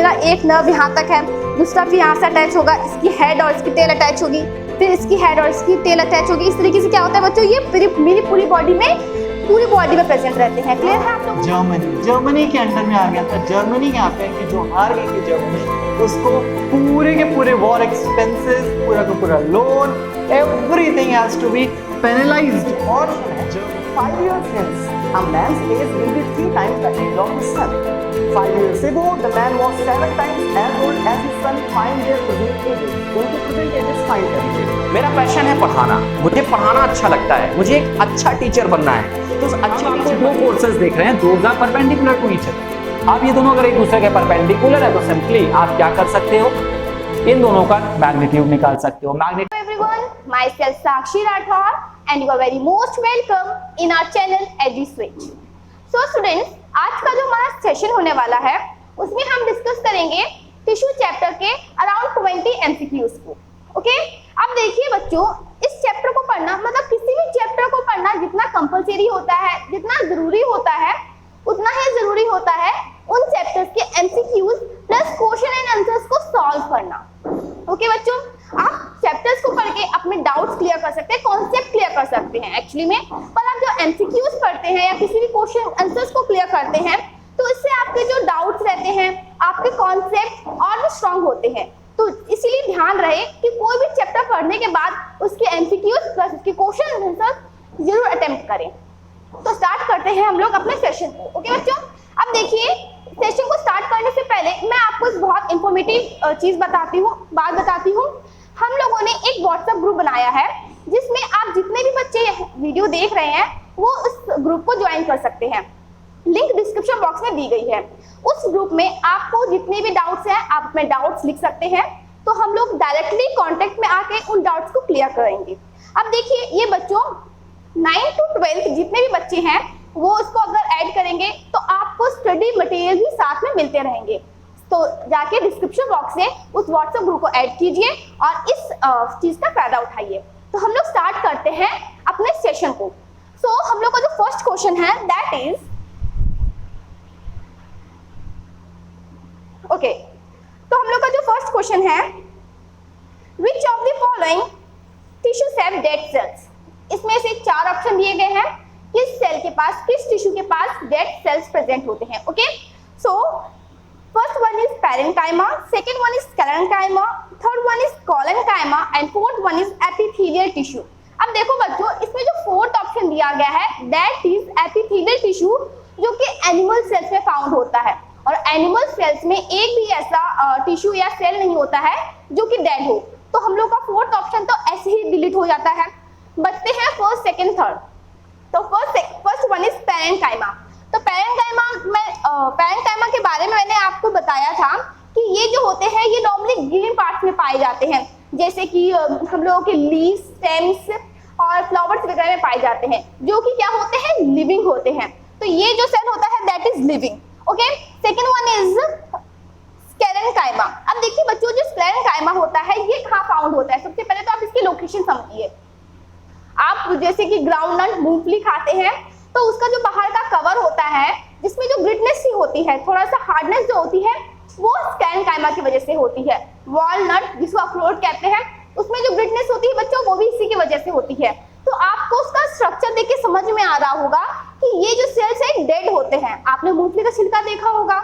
इसका एक नर्व यहाँ तक है, दूसरा फिर यहाँ से अटैच होगा, इसकी हेड और इसकी टेल अटैच होगी, फिर इसकी हेड और इसकी टेल अटैच होगी। इस तरीके से क्या होता है बच्चों, ये मेरी पूरी बॉडी में प्रेजेंट रहते हैं। क्लियर है आप लोग? जर्मनी के अंडर में आ गया था। जर्मनी यहाँ पे कि जो हार गई थी जर्मनी, उसको पूरे के पूरे वॉर एक्सपेंसेस, पूरा का पूरा loan, everything has to be penalised. और 5 years hence, a man's age will be 3 times the age of his son. 5 years ago, the man was 7 times as old as his son. Find their present ages. उनके present ages find करिए। मेरा passion है पढ़ाना, मुझे पढ़ाना अच्छा लगता है, मुझे एक अच्छा टीचर बनना है। तो उस अच्छे टीचर, दो फोर्सेस देख रहे हैं, those are perpendicular to each other. अब ये दोनों अगर एक दूसरे के परपेंडिकुलर है तो सिंपली आप क्या कर सकते हो, इन दोनों का मैग्नीट्यूड निकाल सकते हो। Hello everyone, myself Sakshi Rathore and you are very most welcome in our channel EduSwitch. So students, आज का जो हमारा सेशन होने वाला है उसमें हम डिस्कस करेंगे टिश्यू चैप्टर के अराउंड 20 MCQs को। ओके, अब देखिए बच्चों, इस चैप्टर को पढ़ना मतलब किसी भी चैप्टर को पढ़ना जितना कंपलसरी होता है, जितना जरूरी होता है, उतना ही जरूरी होता है उन चैप्टर्स के MCQs plus question and answers को सॉल्व करना। ओके बच्चों, आप चैप्टर्स को पढ़ के अपने डाउट्स क्लियर कर सकते हैं, कॉन्सेप्ट क्लियर कर सकते हैं एक्चुअली में। पर आप जो MCQs पढ़ते हैं या किसी भी क्वेश्चन आंसर्स को क्लियर करते हैं तो इससे आपके जो डाउट्स रहते हैं, आपके कॉन्सेप्ट और भी स्ट्रांग होते हैं। तो इसीलिए ध्यान रहे कि कोई भी चैप्टर पढ़ने के बाद उसके MCQs प्लस उसके क्वेश्चन आंसर जरूर अटेम्प्ट करें। तो स्टार्ट करते हैं हम लोग अपने सेशन को। ओके बच्चों, अब देखिए, सेशन को स्टार्ट करने से पहले मैं आपको एक बहुत इंफॉर्मेटिव बात बताती हूँ। हम लोगों ने एक व्हाट्सएप ग्रुप बनाया है जिसमें आप जितने भी बच्चे वीडियो देख रहे हैं वो उस ग्रुप को ज्वाइन कर सकते हैं। लिंक डिस्क्रिप्शन बॉक्स में दी गई है। उस ग्रुप में आपको जितने भी डाउट्स हैं आप अपने डाउट्स लिख सकते हैं, तो हम लोग डायरेक्टली कांटेक्ट में आके उन डाउट्स को क्लियर करेंगे। अब देखिए, ये बच्चों 9 to 12 जितने भी बच्चे हैं वो उसको अगर ऐड करेंगे तो आपको स्टडी मटेरियल भी साथ में मिलते रहेंगे। तो जाके डिस्क्रिप्शन बॉक्स से उस व्हाट्सएप ग्रुप को ऐड कीजिए और इस चीज का फायदा उठाइए। तो हम लोग स्टार्ट करते हैं अपने सेशन को। सो हम लोग का जो फर्स्ट क्वेश्चन है दैट इज ओके, तो हम लोग का जो फर्स्ट क्वेश्चन है, which of the following tissues have dead cells. इसमें से 4 ऑप्शन दिए गए हैं, किस सेल के पास, किस टिश्यू के पास डेड सेल्स प्रेजेंट होते हैं। Okay, so first one is parenchyma, second one is sclerenchyma, third one is collenchyma and fourth one is epithelial tissue. अब देखो बच्चों, इसमें जो फोर्थ ऑप्शन दिया गया है दैट इज एपिथेलियल टिश्यू, जो कि एनिमल सेल्स में फाउंड होता है। और एनिमल सेल्स में एक भी ऐसा टिश्यू या सेल नहीं होता है जो कि डेड हो। तो हम लोग का फोर्थ ऑप्शन तो ऐसे ही डिलीट हो जाता है। बचते हैं फर्स्ट, सेकंड, थर्ड। तो फर्स्ट वन इज पैरेन्काइमा। तो पैरेन्काइमा के बारे में मैंने आपको बताया था कि ये जो होते हैं ये नॉर्मली ग्रीन पार्ट्स में पाए जाते हैं, जैसे कि हम लोगों के लीव्स, स्टेम्स और फ्लावर्स वगैरह में पाए जाते हैं, जो कि क्या होते हैं, लिविंग होते हैं। तो ये जो सेल होता है that is living. Okay, second one is sclerenchyma. अब देखिए बच्चों, जो स्क्लेरेन्काइमा होता है ये कहाँ फाउंड होता है। सबसे पहले तो आप इसकी लोकेशन समझिए। आप जैसे कि ग्राउंडनट, मूंगफली खाते हैं तो उसका जो बाहर का कवर होता है जिसमें जो ग्रिटनेस सी होती है, थोड़ा सा हार्डनेस जो होती है, वो स्क्लेरेन्काइमा की वजह से होती है। वॉलनट जिसको अखरोट कहते हैं, उसमें जो ग्रिटनेस होती है बच्चों वो भी इसी की वजह से होती है। तो आपको उसका स्ट्रक्चर देख के समझ में आ रहा होगा कि ये जो सेल्स है डेड होते हैं। आपने मूंगफली का छिलका देखा होगा,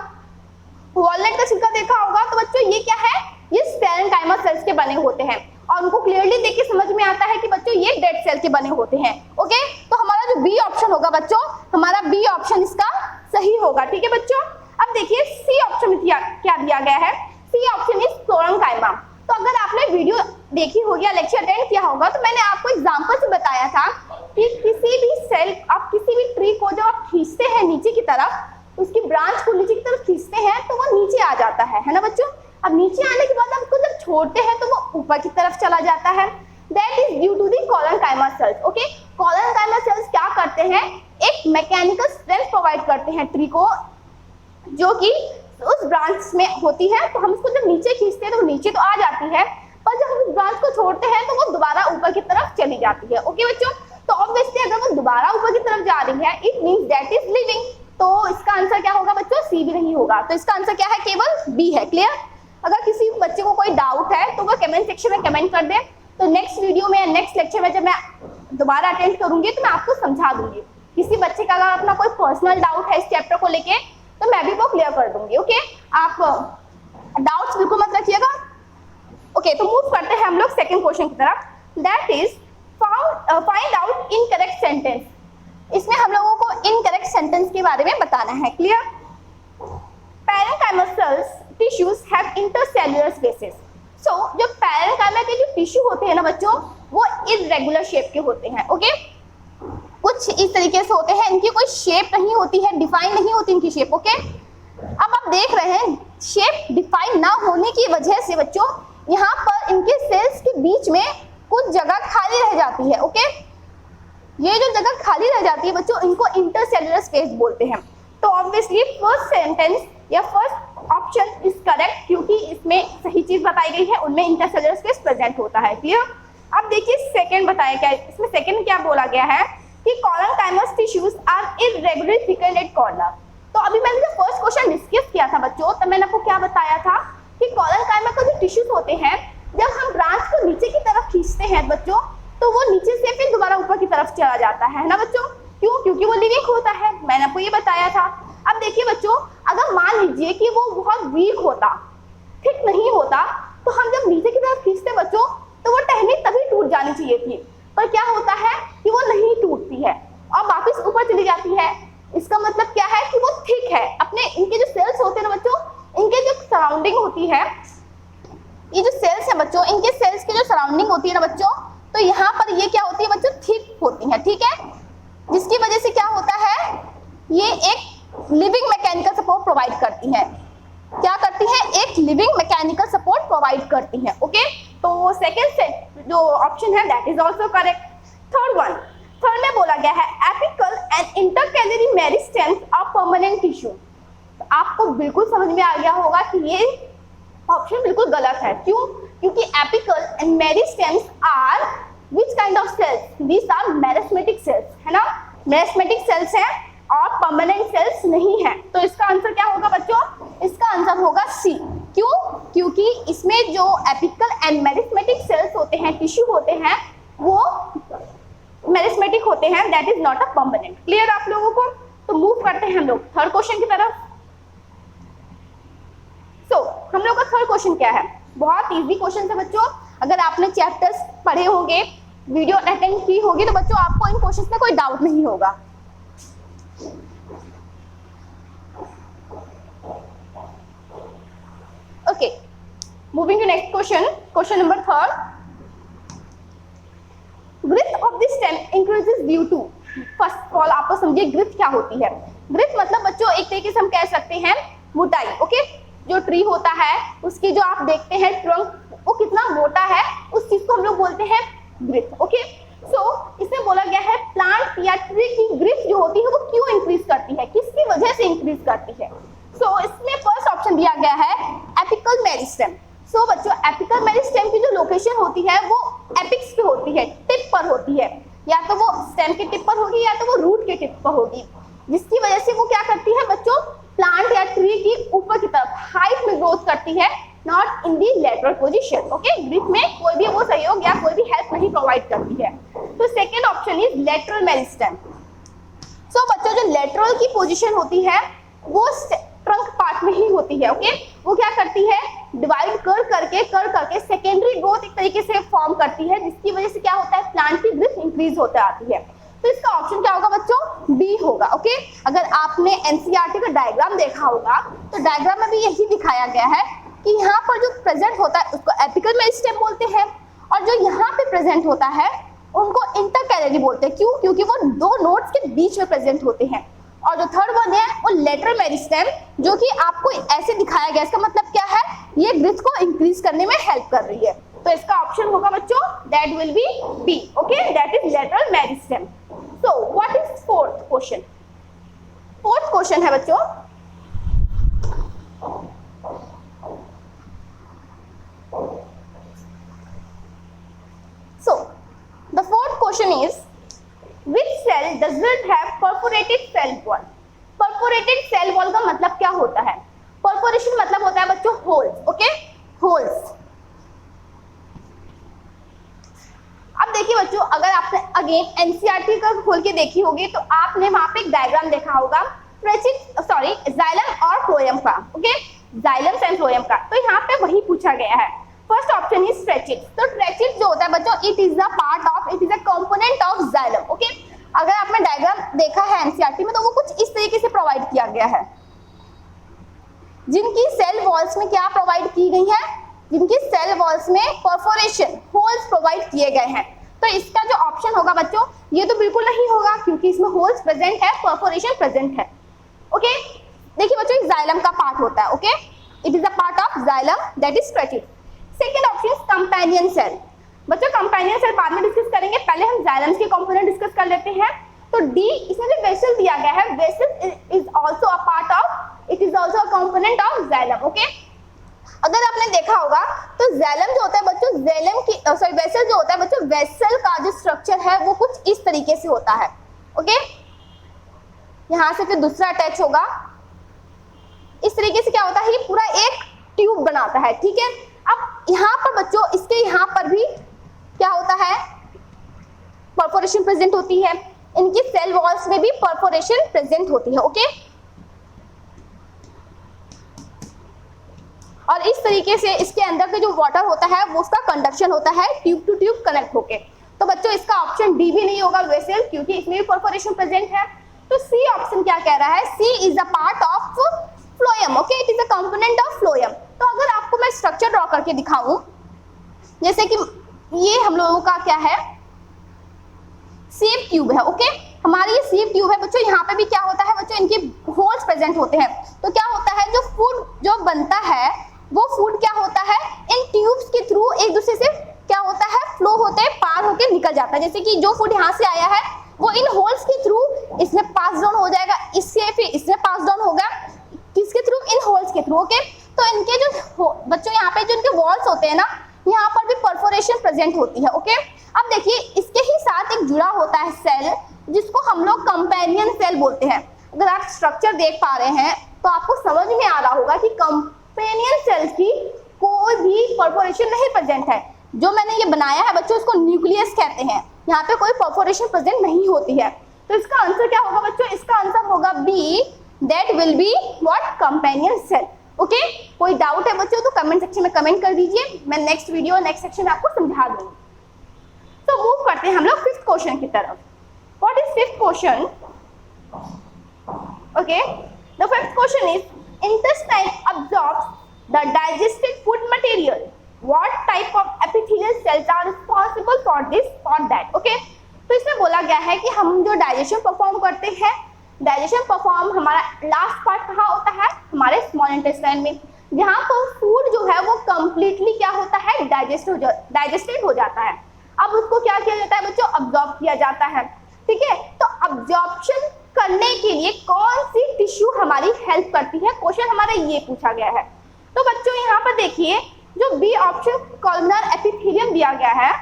वॉलनट का छिलका देखा होगा, तो बच्चों ये क्या है, ये स्क्लेरेन्काइमा सेल्स के बने होते हैं और उनको क्लियरली देख के समझ में आता है कि बच्चों ये डेड सेल के बने होते हैं। ओके, तो हमारा जो बी ऑप्शन होगा बच्चों, हमारा बी ऑप्शन इसका सही होगा। ठीक है बच्चों, अब देखिए सी ऑप्शन में क्या दिया गया है। C option is chlorenchyma. तो अगर आपने वीडियो देखी होगी या लेक्चर अटेंड किया होगा तो मैंने आपको एग्जांपल से बताया था कि किसी भी सेल, आप किसी भी ट्री को जब आप खींचते हैं नीचे की तरफ, उसकी ब्रांच को नीचे की तरफ खींचते हैं तो वो नीचे आ जाता है ना बच्चों। अब नीचे आने के बाद आप उसको जब छोड़ते हैं तो वो ऊपर की तरफ चला जाता है। That is due to the collenchyma cells. Okay, collenchyma cells क्या करते हैं, एक मैकेनिकल स्ट्रेंथ प्रोवाइड करते हैं ट्री को, जो कि उस ब्रांच में होती है। तो हम उसको जब नीचे खींचते हैं तो नीचे तो आ जाती है, पर जब हम उस ब्रांच को छोड़ते हैं तो वो दोबारा ऊपर की तरफ चली जाती है। ओके बच्चों, तो ऑब्वियसली अगर वो दोबारा ऊपर की तरफ जा रही है it means that is living. तो इसका आंसर क्या होगा बच्चों, सी भी नहीं होगा। तो इसका आंसर क्या है, केवल बी है। क्लियर? अगर किसी बच्चे को कोई डाउट है तो वो कमेंट सेक्शन में कमेंट कर दे। तो नेक्स्ट वीडियो में, नेक्स्ट लेक्चर में जब मैं दोबारा अटेंड करूंगी तो मैं आपको समझा दूंगी। किसी बच्चे का अगर अपना कोई पर्सनल डाउट है इस चैप्टर को लेके तो मैं भी वो क्लियर कर दूंगी। ओके, आप डाउट्स बिल्कुल मत रखिएगा। ओके, तो मूव करते हैं हम लोग सेकंड क्वेश्चन की तरफ। That is find out incorrect sentence. इसमें हम लोगों को इनकरेक्ट सेंटेंस के बारे में बताना है। Clear? Parenchymal cells tissues have intercellular spaces. So जो पैरेंकाइमा के जो टिश्यू होते हैं ना बच्चों, वो इररेगुलर शेप के होते हैं। ओके, कुछ इस तरीके से होते हैं, इनकी कोई शेप नहीं होती है, डिफाइन नहीं होती इनकी शेप। ओके, अब आप देख रहे हैं शेप डिफाइन ना होने की वजह से बच्चों यहाँ पर इनके सेल्स के बीच में कुछ जगह खाली रह जाती है। ओके, ये जो जगह खाली रह जाती है बच्चों, इनको इंटरसेल्युलर स्पेस बोलते हैं। तो ऑब्वियसली फर्स्ट सेंटेंस या फर्स्ट ऑप्शन इज करेक्ट, क्योंकि इसमें सही चीज बताई गई है, उनमें इंटरसेल्युलर स्पेस प्रेजेंट होता है। क्लियर? अब देखिए सेकंड बताया क्या, इसमें सेकंड क्या बोला गया है कि कॉरेंकाइमस टिश्यूज आर इररेगुलरली थिकन्ड एट कॉर्नर। तो अभी मैंने जो फर्स्ट क्वेश्चन डिस्कस किया था बच्चों, तो मैंने आपको क्या बताया था कि कॉरेंकाइमा का जो टिश्यूज होते हैं, जब हम ब्रांच को नीचे की तरफ खींचते हैं बच्चों, तो वो नीचे से फिर दोबारा ऊपर की तरफ चला जाता है ना बच्चों। क्यों? क्योंकि वो लिविंग होता है, मैंने आपको ये बताया था। अब देखिए बच्चों, अगर मान लीजिए कि वो बहुत वीक होता, थिक नहीं होता, तो हम जब नीचे की तरफ खींचते बच्चों, तो वो टहनी तभी टूट जानी चाहिए थी, पर क्या होता है कि वो नहीं टूटती है और वापस ऊपर चली जाती है। इसका मतलब क्या है कि वो थिक है। अपने इनके जो सेल्स होते हैं ना बच्चों, इनके जो सराउंडिंग होती है, ये जो सेल्स है बच्चों, इनके सेल्स की जो सराउंडिंग होती है ना बच्चों, तो यहाँ पर ये क्या होती है बच्चों, थिक होती है। ठीक है, जिसकी वजह से क्या होता है, ये एक लिविंग मैकेनिकल सपोर्ट प्रोवाइड करती है। क्या करती है? एक लिविंग मैकेनिकल सपोर्ट प्रोवाइड करती है। ओके, तो सेकंड सेट जो ऑप्शन है that is also correct. Third में बोला गया है apical and intercalary meristems of permanent tissue. आपको बिल्कुल समझ में आ गया होगा कि ये ऑप्शन बिल्कुल गलत है। क्यों? क्योंकि apical end meristems are which kind of cells? These are meristematic cells, है ना? मेरिस्टेमेटिक सेल्स हैं और परमानेंट सेल्स नहीं है। तो इसका आंसर क्या होगा बच्चों? इसका आंसर होगा सी। क्यों? क्योंकि इसमें जो एपिकल एंड मेरिस्टेमेटिक सेल्स होते हैं, टिश्यू होते हैं, वो मेरिस्टेमेटिक होते हैं, that is not a permanent. Clear आप लोगों को? तो मूव करते हैं हम लोग थर्ड क्वेश्चन की तरफ। हम लोग का थर्ड क्वेश्चन क्या है? बहुत इजी क्वेश्चन है बच्चों। अगर आपने चैप्टर्स पढ़े होंगे, वीडियो अटेंड की होगी, तो बच्चों आपको इन क्वेश्चंस में कोई डाउट नहीं होगा। Okay, moving to next question, question number third. Girth of the stem increases due to. First of all आपको समझिए ग्रिथ क्या होती है। ग्रिथ मतलब बच्चों एक तरीके से हम कह सकते हैं मोटाई। ओके, जो ट्री होता है उसकी जो आप देखते हैं ट्रंक, वो कितना मोटा है, उस चीज को हम लोग बोलते हैं ग्रिथ। ओके, सो इसमें बोला गया है प्लांट या ट्री की ग्रिथ जो होती है वो क्यों इंक्रीज करती है, किसकी वजह से इंक्रीज करती है। सो इसमें फर्स्ट ऑप्शन दिया गया है एपिकल मेरिस्टेम। सो बच्चों एपिकल मेरिस्टेम की जो लोकेशन होती है वो एपिक्स पे होती है, टिप पर होती है, या तो वो स्टेम के टिप पर होगी या तो वो रूट के टिप पर होगी, जिसकी वजह से वो क्या करती है बच्चों, प्लांट या ट्री की ऊपर की तरफ हाइट में ग्रोथ करती है, not in the lateral position. Okay, girth में कोई भी वो सहयोग या कोई भी हेल्प नहीं प्रोवाइड करती है। तो second option is lateral meristem. So बच्चों जो लेटरल की पोजीशन होती है वो ट्रंक पार्ट में ही होती है। ओके, वो क्या करती है, डिवाइड कर करके सेकेंडरी ग्रोथ एक तरीके से फॉर्म करती है, जिसकी वजह से क्या होता है, प्लांट की ग्रिथ इंक्रीज होते आती है। तो इसका ऑप्शन क्या होगा बच्चों, बी होगा। ओके, अगर आपने एनसीईआरटी का डायग्राम देखा होगा तो डायग्राम में भी यही दिखाया गया है कि यहाँ पर जो प्रेजेंट होता है उसको एपिकल मेरिस्टेम बोलते हैं, और जो यहाँ पे प्रेजेंट होता है उनको इंटरकैलरी बोलते हैं। क्यों? क्योंकि वो दो नोड्स के बीच में प्रेजेंट होते हैं। और जो थर्ड वन है वो लेटरल मेरिस्टेम, जो कि आपको ऐसे दिखाया गया। इसका मतलब क्या है, ये ग्रिथ को इंक्रीज करने में हेल्प कर रही है। तो इसका ऑप्शन होगा बच्चों that will be B. Okay, that is lateral meristem. So what is fourth question? Fourth question है बच्चों, so the fourth question is which cell does not have perforated cell wall? Perforated cell wall का मतलब क्या होता है? Perforation मतलब होता है बच्चों होल्स, ओके, होल्स। अब देखिए बच्चों, अगर आपने अगेन एनसीईआरटी का खोल के देखी होगी तो आपने वहां पे एक डायग्राम देखा होगा जाइलम और फ्लोएम का, ओके, जाइलम एंड फ्लोएम का। तो यहाँ पे वही पूछा गया है। First option is tracheid. तो ट्रेचिड जो होता है बच्चों, it is a part of, it is a component of xylem, okay. अगर आपने डायग्राम देखा है एनसीईआरटी में तो वो कुछ इस तरीके से प्रोवाइड किया गया है, जिनकी सेल वॉल्स में क्या प्रोवाइड की गई है, जिनकी सेल वॉल्स में परफोरेशन होल्स प्रोवाइड किए गए हैं। तो इसका जो ऑप्शन होगा बच्चों, ये तो बिल्कुल नहीं होगा क्योंकि इसमें होल्स प्रेजेंट है, परफोरेशन प्रेजेंट है, ओके। देखिए बच्चों, जाइलम का पार्ट होता है, okay, it is a part of xylem that is tracheid. Second option is companion cell. बच्चों कंपेनियन सेल बाद में डिस्कस करेंगे, पहले हम जाइलम के कंपोनेंट डिस्कस कर लेते हैं। तो डी, इसमें जो वेसल दिया गया है, vessel is also a part of, it is also a component of xylem, okay. अगर आपने देखा होगा तो जाइलम जो होता है बच्चों, जाइलम की सॉरी वेसल जो होता है बच्चों, वेसल का जो स्ट्रक्चर है वो कुछ इस तरीके से होता है, ओके। यहां से फिर दूसरा अटैच होगा, इस तरीके से क्या होता है, ये पूरा एक ट्यूब बनाता है, ठीक है। अब यहाँ पर बच्चों, इसके यहाँ पर भी क्या होता है, परफोरेशन प्रेजेंट होती है, इनकी सेल वॉल्स में भी परफोरेशन प्रेजेंट होती है, ओके। और इस तरीके से इसके अंदर का जो वाटर होता है वो उसका कंडक्शन होता है ट्यूब टू ट्यूब कनेक्ट होके। तो बच्चों इसका ऑप्शन डी भी नहीं होगा वेसल, क्योंकि इसमें भी परफोरेशन प्रेजेंट है। तो सी ऑप्शन क्या कह रहा है, C is a part of phloem, okay, it is a component of phloem. तो अगर आपको मैं स्ट्रक्चर ड्रॉ करके दिखाऊं, जैसे कि ये हम लोगों का क्या है, सेव ट्यूब है, ओके। हमारी ये सेव ट्यूब है बच्चों, यहाँ पे भी क्या होता है बच्चों, इनके होल्स प्रेजेंट होते हैं। तो क्या होता है, जो फूड जो बनता है वो फूड क्या होता है, इन ट्यूब्स के थ्रू एक दूसरे से क्या होता है, फ्लो होते हैं, पार होके निकल जाता है। जैसे कि जो फूड यहाँ से आया है वो इन होल्स के थ्रू इसमें पास डाउन हो जाएगा, इससे फिर इसमें पास डाउन होगा, किसके थ्रू, इन होल्स के थ्रू, ओके। तो इनके जो बच्चों यहाँ पे जो इनके वॉल्स होते हैं ना, यहाँ पर भी परफोरेशन प्रेजेंट होती है, ओके। अब देखिए इसके ही साथ एक जुड़ा होता है सेल, जिसको हम लोग कंपेनियन सेल बोलते हैं। अगर आप स्ट्रक्चर देख पा रहे हैं तो आपको समझ में आ रहा होगा कि कंपेनियन सेल की कोई भी परफोरेशन नहीं प्रेजेंट है। जो मैंने ये बनाया है बच्चों, उसको न्यूक्लियस कहते हैं, यहाँ पे कोई परफोरेशन प्रेजेंट नहीं होती है। तो इसका आंसर क्या होगा बच्चों, इसका आंसर होगा B, that will be what, companion cell, okay. कोई डाउट है बच्चों तो कमेंट सेक्शन में कमेंट कर दीजिए, मैं नेक्स्ट वीडियो नेक्स्ट सेक्शन में आपको समझा दूंगी। तो मूव करते हैं हम लोग फिफ्थ क्वेश्चन की तरफ। What is fifth question, okay. The fifth question is intestine absorbs the digested food material. What type of epithelial cells are responsible for this or that? Okay, तो इसमें बोला गया है कि हम जो डाइजेशन परफॉर्म करते हैं, डाइजेशन परफॉर्म हमारा लास्ट पार्ट कहाँ होता है, हमारे स्मॉल इंटेस्टाइन में, जहाँ पर फूड जो है वो कंप्लीटली क्या होता है, डाइजेस्टेड हो जाता है। अब उसको क्या किया जाता है बच्चों, अब्जॉर्ब किया जाता है, ठीक है। तो अब्जॉर्प्शन करने के लिए कौन सी टिश्यू हमारी हेल्प करती है, क्वेश्चन हमारा ये पूछा गया है। तो बच्चों यहाँ पर देखिए जो बी ऑप्शन कॉलमनर एपिथेलियम दिया गया है,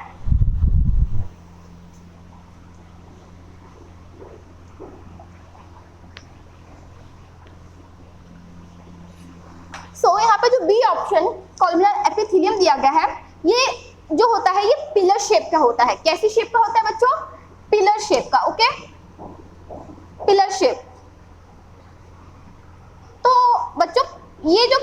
सो यहाँ पे जो बी ऑप्शन कॉलमनर एपिथेलियम दिया गया है, ये जो होता है ये पिलर शेप का होता है। कैसी शेप का होता है बच्चों, पिलर शेप का, ओके, पिलर शेप। तो बच्चों ये जो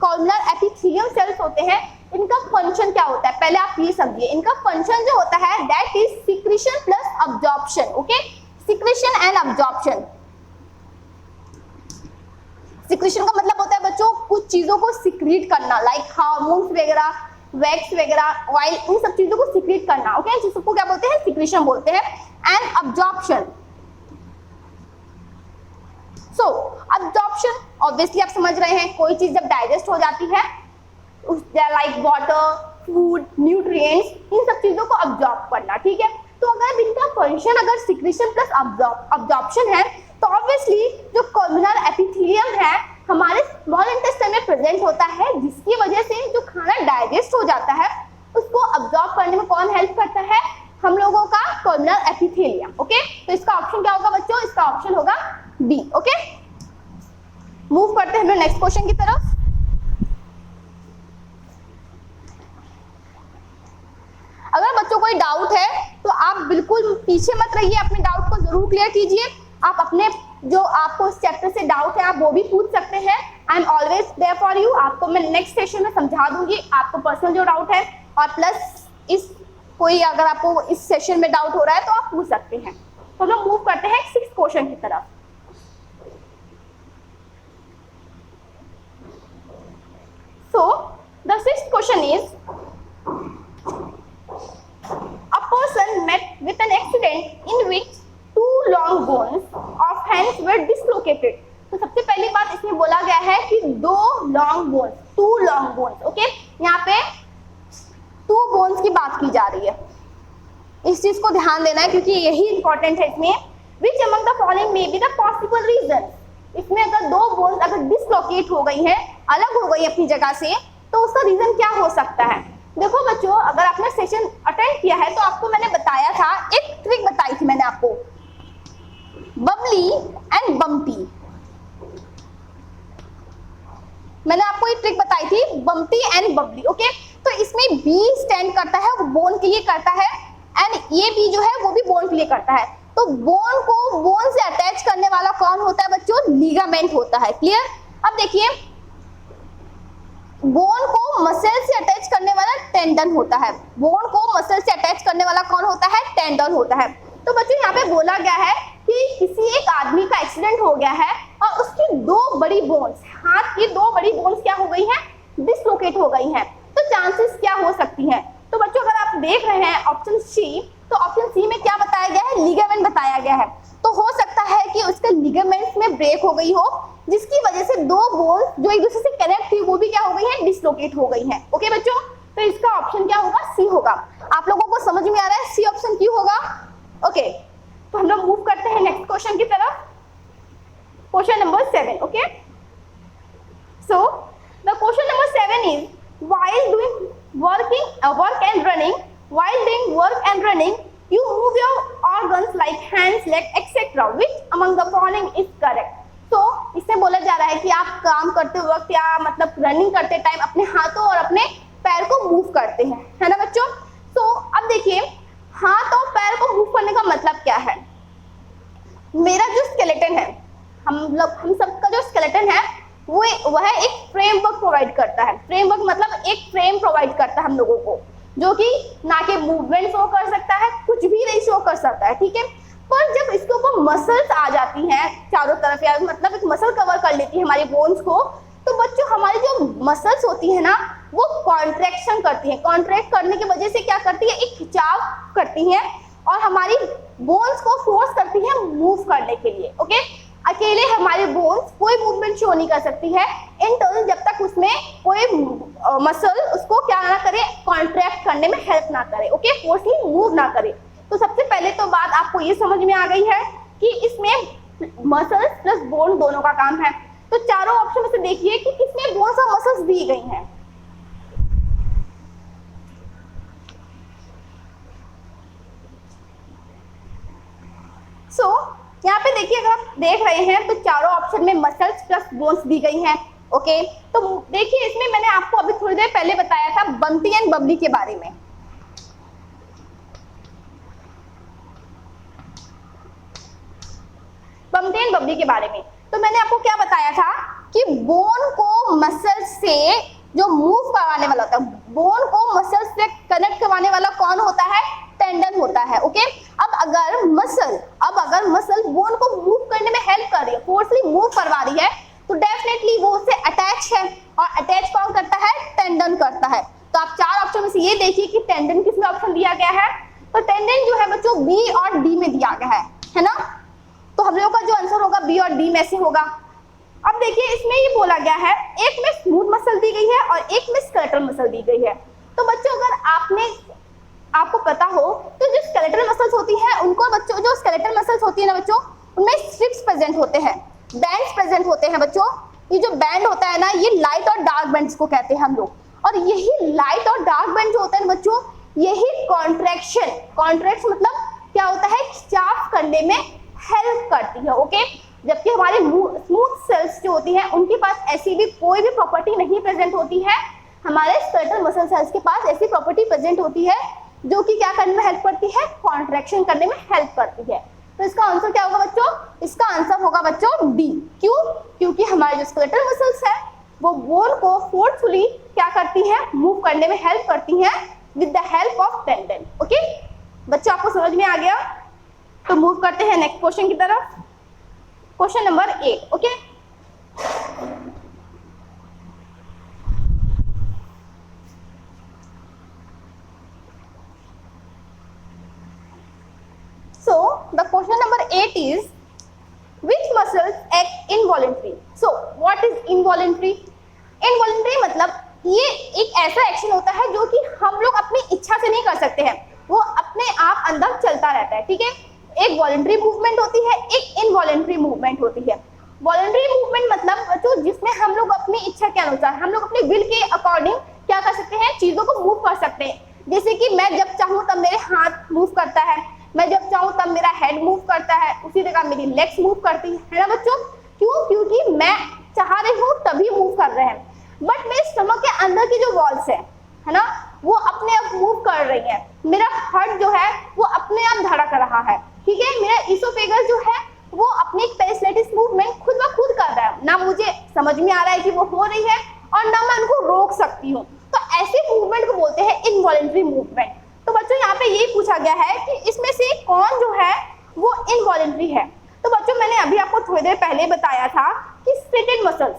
कॉलमनर एपिथेलियम सेल्स होते हैं, इनका फंक्शन क्या होता है, पहले आप ये समझिए। इनका फंक्शन जो होता है that is secretion plus absorption, okay, secretion and absorption. Secretion का मतलब होता है बच्चों कुछ चीजों को सिक्रीट करना, लाइक हार्मोन्स वगैरह, वैक्स वगैरह, ऑयल, इन सब चीजों को सिक्रीट करना, ओके, जिसको क्या बोलते हैं, सिक्रीशन बोलते हैं। And absorption, so absorption obviously आप समझ रहे हैं, कोई चीज जब डाइजेस्ट हो जाती है, लाइक वाटर, फूड, न्यूट्रिएंट्स, इन सब चीजों को अब्जॉर्ब करना, ठीक है। तो अगर इनका फंक्शन अगर सिक्रीशन प्लस अब्जॉर्प्शन है, तो ऑब्वियसली जो कॉलमनर एपिथेलियम है हमारे स्मॉल इंटेस्टाइन में प्रेजेंट होता है, जिसकी वजह से जो खाना डाइजेस्ट हो जाता है उसको अब्जॉर्ब करने में कौन हेल्प करता है, हम लोगों का कॉलमनर एपिथेलियम, ओके। तो इसका ऑप्शन क्या होगा बच्चों, इसका ऑप्शन होगा बी, ओके। मूव करते हैं हम लोग नेक्स्ट क्वेश्चन की तरफ। अगर बच्चों कोई डाउट है तो आप बिल्कुल पीछे मत रहिए, अपने डाउट को जरूर क्लियर कीजिए। आप अपने जो आपको इस चैप्टर से डाउट है आप वो भी पूछ सकते हैं। I am always there for you. आपको मैं नेक्स्ट सेशन में समझा दूंगी आपको पर्सनल जो डाउट है, और प्लस इस कोई अगर आपको इस सेशन में डाउट हो रहा है तो आप पूछ सकते हैं। तो हम लोग मूव करते हैं 6th क्वेश्चन की तरफ। So the 6th question is, a person met with an accident in which 2 long bones of hands were dislocated। तो सबसे पहली बात इसमें बोला गया है कि 2 long bones, ओके। यहाँ पे 2 bones की बात की जा रही है, इस चीज को ध्यान देना है क्योंकि यही इंपॉर्टेंट है इसमें। Which among the following may be the possible reasons? इसमें अगर 2 बोन्स अगर डिसलोकेट हो गई है, अलग हो गई अपनी जगह से, तो उसका रीजन क्या हो सकता है? देखो बच्चों, अगर आपने सेशन अटेंड किया है तो आपको मैंने बताया था, एक ट्रिक बताई थी मैंने आपको, बबली एंड बम्पी। मैंने आपको एक ट्रिक बताई थी, बम्पी एंड बबली, ओके। तो इसमें बी स्टैंड करता है, वो बोन के लिए करता है, एंड ये बी जो है वो भी बोन के लिए करता है। तो बोन को बोन से अटैच करने वाला कौन होता है बच्चों? लिगामेंट होता है। क्लियर? अब देखिए, बोन को मसल से अटैच करने वाला टेंडन होता है। बोन को मसल से अटैच करने वाला कौन होता है? टेंडन होता है। तो बच्चों यहाँ पे बोला गया है कि किसी एक आदमी का एक्सीडेंट हो गया है और उसकी 2 बड़ी बोन्स, हाथ की 2 बड़ी बोन्स क्या हो गई हैं? डिसलोकेट हो गई हैं। तो चांसेस क्या हो सकती हैं? तो बच्चों अगर आप देख रहे हैं ऑप्शन सी, तो ऑप्शन सी में क्या बताया गया है? लिगामेंट बताया गया है। तो हो सकता है कि उसके लिगामेंट्स में ब्रेक हो गई हो, जिसकी वजह से 2 बोन्स जो एक दूसरे से कनेक्ट थी वो भी क्या हो गई है? डिसलोकेट हो गई हैं। ओके बच्चों, तो इसका ऑप्शन क्या होगा? सी होगा। आप लोगों को समझ में आ रहा है सी ऑप्शन क्यों होगा? ओके, तो हम लोग मूव करते हैं नेक्स्ट क्वेश्चन की तरफ, question number 7। Okay, so the question number 7 is, while doing work and running you move your organs like hands, leg, etc. which among the following is correct? तो इससे बोला जा रहा है कि आप काम करते वक्त या मतलब रनिंग करते टाइम अपने हाथों और अपने पैर को मूव करते हैं, है ना बच्चों। तो अब देखिए, हाथ और पैर को मूव करने का मतलब क्या है? मेरा जो स्केलेटन है, हम सबका जो स्केलेटन है वह एक फ्रेमवर्क प्रोवाइड करता है। फ्रेमवर्क मतलब एक फ्रेम प्रोवाइड करता है हम लोगों को, जो कि ना के मूवमेंट शो कर सकता है, कुछ भी नहीं शो कर सकता है, ठीक है। पर जब इसके ऊपर मसल्स आ जाती हैं चारों तरफ, या मतलब एक मसल कवर कर लेती है हमारी बोन्स को, तो बच्चों हमारी जो मसल्स होती है ना, वो कॉन्ट्रैक्शन करती है। कॉन्ट्रैक्ट करने की वजह से क्या करती है? एक खिंचाव करती है और हमारी बोन्स को फोर्स करती है मूव करने के लिए। ओके, अकेले हमारे बोन्स कोई मूवमेंट शो नहीं कर सकती है इंटिल जब तक उसमें कोई मसल उसको क्या ना करे, कॉन्ट्रैक्ट करने में हेल्प ना करे, ओके, फोर्सली मूव ना करे। तो सबसे पहले तो बात आपको ये समझ में आ गई है कि इसमें मसल्स प्लस बोन दोनों का काम है। तो चारों ऑप्शन में से देखिए कि किसमें बोन्स और मसल्स दी गई हैं। यहाँ पे देखिए, अगर आप देख रहे हैं तो चारों ऑप्शन में मसल्स प्लस बोन्स दी गई हैं। ओके, तो देखिए इसमें मैंने आपको अभी थोड़ी देर पहले बताया था बम्पी एंड बबली के बारे में। बम्पी एंड बबली के बारे में तो मैंने आपको क्या बताया था कि बोन को मसल से जो मूव करवाने वाला होता है, बोन को मसल से कनेक्ट करवाने वाला कौन होता है? टेंडन होता है। ओके, अब अगर मसल बोन को मूव करने में हेल्प कर रही है, फोर्सली मूव करवा रही है, तो डेफिनेटली वो उससे अटैच है, और अटैच कौन करता है? टेंडन करता है। तो आप चार ऑप्शन में से ये देखिए कि टेंडन किसमें ऑप्शन दिया गया है। तो टेंडन जो है बच्चों बी और डी में दिया गया है ना। तो हम लोगों का जो आंसर होगा बी और डी में से होगा। अब देखिए इसमें ये बोला गया है, एक में स्मूथ मसल दी गई है और एक में स्केलेटल मसल दी गई है। तो बच्चों अगर आपको पता हो तो जो स्केलेटल मसल्स होती हैं उनको बच्चों, जो स्केलेटल मसल्स होती है ना बच्चों, उनमें स्ट्रिप्स प्रेजेंट होते हैं, बैंड्स प्रेजेंट होते हैं बच्चों। ये जो बैंड होता है ना, ये लाइट और डार्क बैंड्स को कहते हैं हम लोग। और यही लाइट और डार्क बैंड जो होता है बच्चों, यही कॉन्ट्रैक्शन मतलब क्या होता है? खिंचाव करने में हेल्प करती है। ओके, जबकि हमारे स्मूथ सेल्स जो होती है उनके पास ऐसी भी कोई भी प्रॉपर्टी नहीं प्रेजेंट होती है। हमारे स्केलेटल मसल सेल्स के पास ऐसी प्रॉपर्टी प्रेजेंट होती है जो कि क्या करने में हेल्प करती है, कॉन्ट्रैक्शन करने में हेल्प करती है। तो इसका आंसर क्या होगा बच्चों? इसका आंसर होगा बच्चों डी। क्यों? क्योंकि हमारे जो स्केलेटल मसल्स है वो बोन को फोर्सफुली क्या करती हैं, मूव करने में हेल्प करती हैं with the help of tendon. Okay बच्चों, आपको समझ में आ गया? तो मूव करते हैं नेक्स्ट क्वेश्चन की तरफ। Question number 8। Okay, so the question number 8 is which muscles act involuntary? So what is involuntary? Involuntary मतलब ये एक ऐसा एक्शन होता है जो कि हम लोग अपनी इच्छा से नहीं कर सकते हैं, वो अपने आप अंदर चलता रहता है। ठीक है, एक वॉलंटरी मूवमेंट होती है, एक इनवॉलंटरी मूवमेंट होती है। वॉलंटरी मूवमेंट मतलब जो जिसमें हम लोग अपनी इच्छा के अनुसार, हम लोग अपने विल के अकॉर्डिंग क्या कर सकते हैं, चीजों को मूव कर सकते हैं। जैसे कि मैं जब चाहूँ तब मेरे हाथ मूव करता है, मैं जब चाहूँ तब मेरा हेड मूव करता है, उसी तरह मेरी लेग्स मूव करती है ना बच्चों? क्यों? क्योंकि मैं चाह रही हूँ तभी मूव कर रहे हैं। बट मेरे स्टमक के अंदर की जो वॉल्स है ना, वो अपने आप मूव कर रही है। मेरा हार्ट जो है वो अपने आप धड़क रहा है। ठीक है, मेरा इसोफेगस जो है वो अपनी पेरिस्टाल्टिस मूवमेंट खुद ब खुद कर रहा है। ना मुझे समझ में आ रहा है कि वो हो रही है और ना मैं उनको रोक सकती हूँ। तो ऐसे मूवमेंट को बोलते हैं इनवॉलंटरी मूवमेंट। तो बच्चों यहाँ पे ये पूछा गया है कि इसमें से कौन जो है वो इनवॉलंटरी है। तो बच्चों मैंने अभी आपको थोड़ी देर पहले बताया था कि स्ट्रेटेड मसल्स,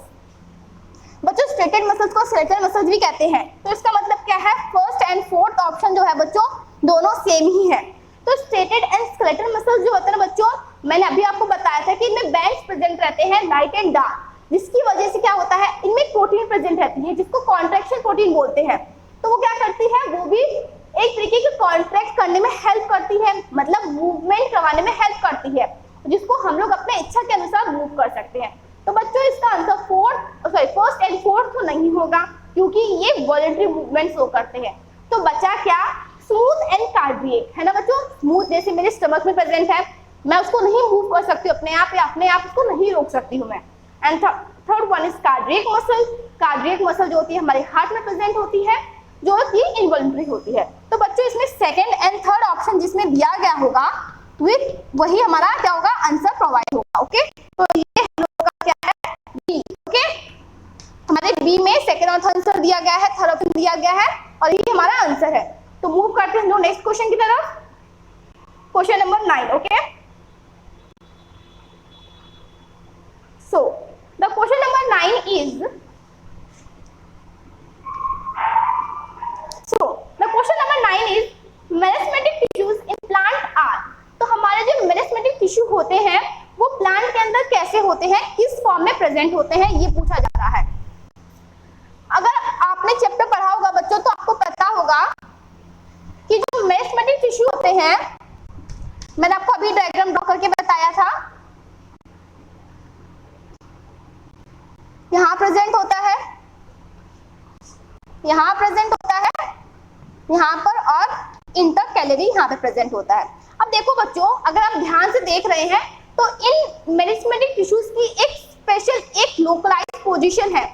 बच्चों स्ट्रेटेड मसल्स को स्केलेटल मसल्स भी कहते हैं। तो इसका मतलब क्या है, फर्स्ट एंड फोर्थ ऑप्शन जो है बच्चों दोनों सेम ही है। तो स्ट्रेटेड एंड स्केलेटल मसल्स जो होते हैं ना बच्चों, मैंने अभी आपको बताया था कि इनमें बैंड्स प्रेजेंट रहते हैं लाइट एंड डार्क, जिसकी वजह से क्या होता है, इनमें प्रोटीन प्रेजेंट रहती है जिसको कॉन्ट्रैक्शन प्रोटीन बोलते हैं। तो वो क्या करती है, वो भी एक तरीके की कॉन्ट्रैक्ट करने में हेल्प करती है, मतलब मूवमेंट करवाने में हेल्प करती है, जिसको हम लोग अपने इच्छा के अनुसार मूव कर सकते हैं। तो बच्चों इसका आंसर फर्स्ट एंड फोर्थ तो नहीं होगा क्योंकि ये वॉलंटरी मूवमेंट शो करते हैं। तो बचा क्या, स्मूथ एंड कार्डियक, है ना बच्चों? स्मूथ जैसे मेरे स्टमक में प्रेजेंट है, मैं उसको नहीं मूव कर सकती हूँ अपने आप, या अपने आप उसको नहीं रोक सकती हूँ मैं। And third one is cardiac muscle. Cardiac muscle जो होती है हमारे हार्ट में प्रेजेंट होती है, जो कि इनवॉलंटरी होती है। तो बच्चों इसमें सेकंड एंड थर्ड ऑप्शन जिसमें दिया गया होगा विथ वही हमारा क्या होगा, आंसर प्रोवाइड होगा। ओके, तो ये हम लोग का क्या है, बी। ओके, हमारे बी में सेकंड और थर्ड आंसर दिया गया है, थर्ड ऑप्शन दिया गया है और ये हमारा आंसर है। तो मूव करते हैं नेक्स्ट क्वेश्चन की तरफ, question number 9। Okay, so the question number 9 is, so the question number 9 is meristematic tissues in plant are। तो हमारे जो मेरिस्टेमेटिक टिश्यू होते हैं वो प्लांट के अंदर कैसे होते हैं, किस फॉर्म में प्रेजेंट होते हैं, ये पूछा जा रहा है। अगर आपने चैप्टर पढ़ा होगा बच्चों तो आपको पता होगा कि जो मेरिस्टेमेटिक टिश्यू होते हैं, मैंने आपको अभी डायग्राम ड्रॉ करके बताया था, यहाँ प्रेजेंट होता है, यहाँ प्रेजेंट होता है, यहाँ पर, और इंटरकैलरी यहाँ पे प्रेजेंट होता है। अब देखो बच्चों, अगर आप ध्यान से देख रहे हैं तो इन मेरिस्टेमेटिक टिश्यूज की एक स्पेशल, एक लोकलाइज्ड पोजीशन है।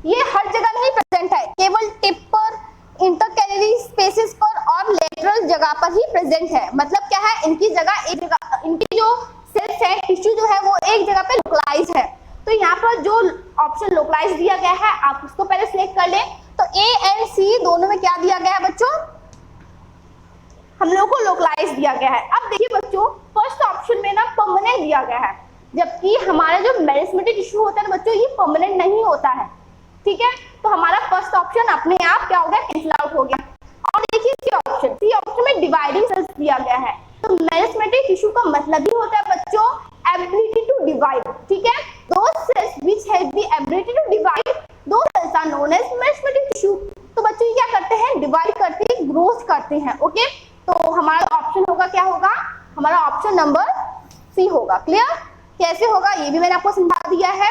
ये हर जगह नहीं प्रेजेंट है, केवल टिप पर, इंटरकैलरी स्पेसेस पर और लेटरल जगह पर ही प्रेजेंट है। मतलब क्या है, इनकी जगह एक जगह, इनकी जो सेल्स है, टिश्यू जो है वो एक जगह पे लोकलाइज्ड है। तो यहाँ पर जो ऑप्शन लोकलाइज्ड दिया गया है आप उसको पहले सिलेक्ट कर लें। तो ए एंड सी दोनों में क्या दिया गया है बच्चों, हम लोग को लोकलाइज दिया गया है। अब देखिए बच्चों, फर्स्ट ऑप्शन में ना परमानेंट दिया गया है, जबकि हमारा जो मेरिस्टेमेटिक टिश्यू होता है ना बच्चों, ये परमानेंट नहीं होता है। ठीक है, तो हमारा फर्स्ट ऑप्शन अपने आप क्या हो गया, कैंसिल आउट हो गया। और देखिए सी ऑप्शन में डिवाइडिंग सेल्स दिया गया है। तो मेरिस्टेमेटिक टिश्यू का मतलब ही होता है बच्चों एबिलिटी टू डिवाइड। ठीक है, those cells which have the ability to divide, those cells are known as meristematic tissue. तो बच्चों ये क्या करते हैं, डिवाइड करते हैं, ग्रोथ करते हैं। ओके, तो हमारा ऑप्शन होगा, क्या होगा, हमारा ऑप्शन नंबर सी होगा। क्लियर, कैसे होगा ये भी मैंने आपको समझा दिया है।